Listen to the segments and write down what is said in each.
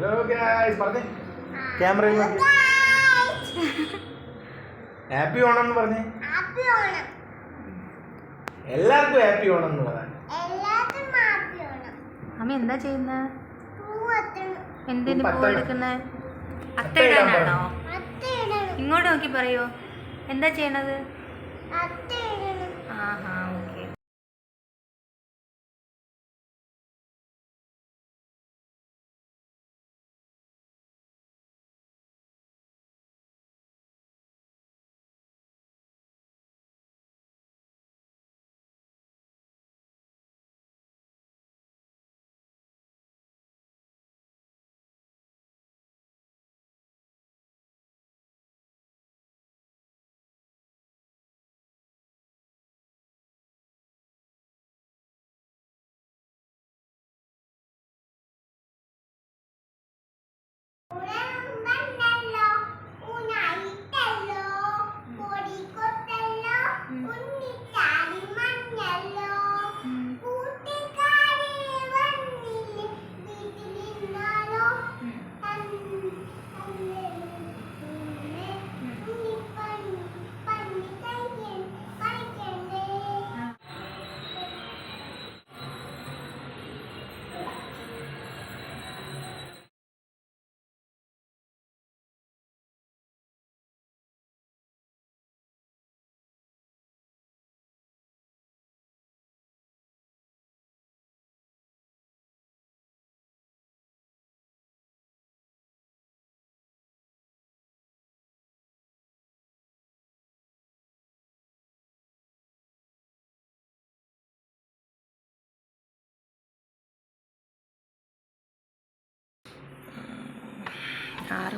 Hello guys പറഞ്ഞേ ക്യാമറയിൽ നോക്കി ഹാപ്പി ഓണം എന്ന് പറഞ്ഞേ. എല്ലാവർക്കും ഹാപ്പി ഓണം എന്ന് പറയാം. അമ്മ എന്താ ചെയ്യുന്നത്? എന്തിനു പൂ എടുക്കുന്നത്? അത്തയിടാനാണോ? ഇങ്ങോട്ട് നോക്കി പറയൂ, എന്താ ചെയ്യണത്? ആഹാ ഓക്കെ.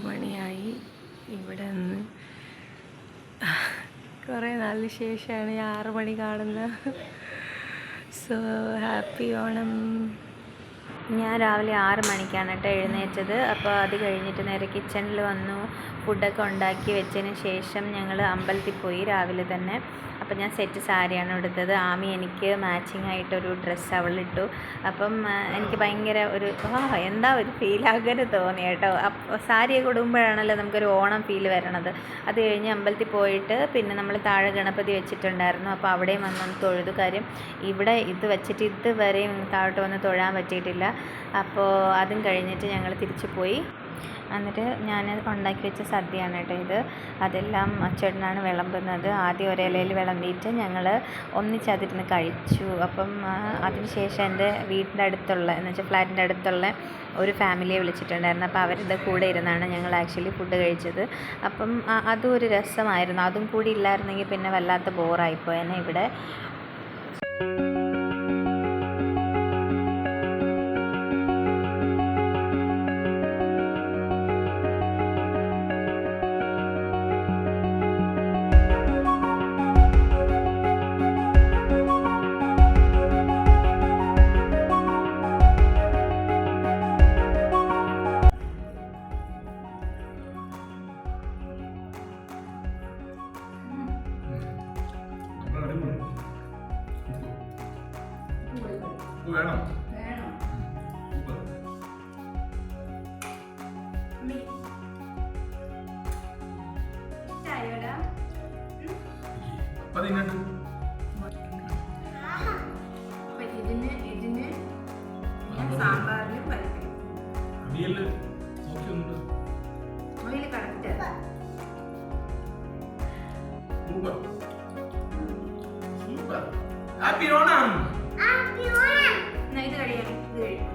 മണിയായി. ഇവിടെ നിന്ന് കുറേ നാളിന് ശേഷമാണ് 6 മണി കാണുന്നത്. So happy Onam. ഞാൻ രാവിലെ 6 മണിക്കാണ് കേട്ടോ എഴുന്നേറ്റത്. അപ്പോൾ അത് കഴിഞ്ഞിട്ട് നേരെ കിച്ചണിൽ വന്നു, ഫുഡൊക്കെ ഉണ്ടാക്കി വെച്ചതിന് ശേഷം ഞങ്ങൾ അമ്പലത്തിൽ പോയി രാവിലെ തന്നെ. അപ്പോൾ ഞാൻ സെറ്റ് സാരിയാണ് എടുത്തത്. ആമി എനിക്ക് മാച്ചിങ് ആയിട്ടൊരു ഡ്രസ്സ് അവളിട്ടു. അപ്പം എനിക്ക് ഭയങ്കര ഒരു എന്താ ഒരു ഫീൽ അങ്ങനെ തോന്നി കേട്ടോ. സാരിയൊക്കെ ഇടുമ്പോഴാണല്ലോ നമുക്കൊരു ഓണം ഫീൽ വരണത്. അത് കഴിഞ്ഞ് അമ്പലത്തിൽ പോയിട്ട് പിന്നെ നമ്മൾ താഴെ ഗണപതി വെച്ചിട്ടുണ്ടായിരുന്നു. അപ്പോൾ അവിടെയും വന്നൊന്ന് തൊഴുതു. കാര്യം ഇവിടെ ഇത് വെച്ചിട്ട് ഇതുവരെയും താഴോട്ട് വന്ന് തൊഴാൻ പറ്റിയിട്ടില്ല. അപ്പോൾ അതും കഴിഞ്ഞിട്ട് ഞങ്ങൾ തിരിച്ചു പോയി. എന്നിട്ട് ഞാൻ ഉണ്ടാക്കി വെച്ച സദ്യയാണ് കേട്ടോ ഇത്. അതെല്ലാം അച്ചേട്ടനാണ് വിളമ്പുന്നത്. ആദ്യം ഒരിലയിൽ വിളമ്പിയിട്ട് ഞങ്ങൾ ഒന്നിച്ചതിരുന്ന് കഴിച്ചു. അപ്പം അതിനുശേഷം എൻ്റെ വീടിൻ്റെ അടുത്തുള്ള എന്ന് വെച്ചാൽ ഫ്ലാറ്റിൻ്റെ അടുത്തുള്ള ഒരു ഫാമിലിയെ വിളിച്ചിട്ടുണ്ടായിരുന്നു. അപ്പോൾ അവരുടെ കൂടെ ഇരുന്നാണ് ഞങ്ങൾ ആക്ച്വലി ഫുഡ് കഴിച്ചത്. അപ്പം അതും ഒരു രസമായിരുന്നു. അതും കൂടി ഇല്ലായിരുന്നെങ്കിൽ പിന്നെ വല്ലാത്ത ബോറായിപ്പോയെന്നെ ഇവിടെ. വേണം സാമ്പാറിനും പരിപ്പിനും കറക്റ്റ്. ഹാപ്പി ഓണം. ഇത് കഴിയാം, ഇത് കഴിയും.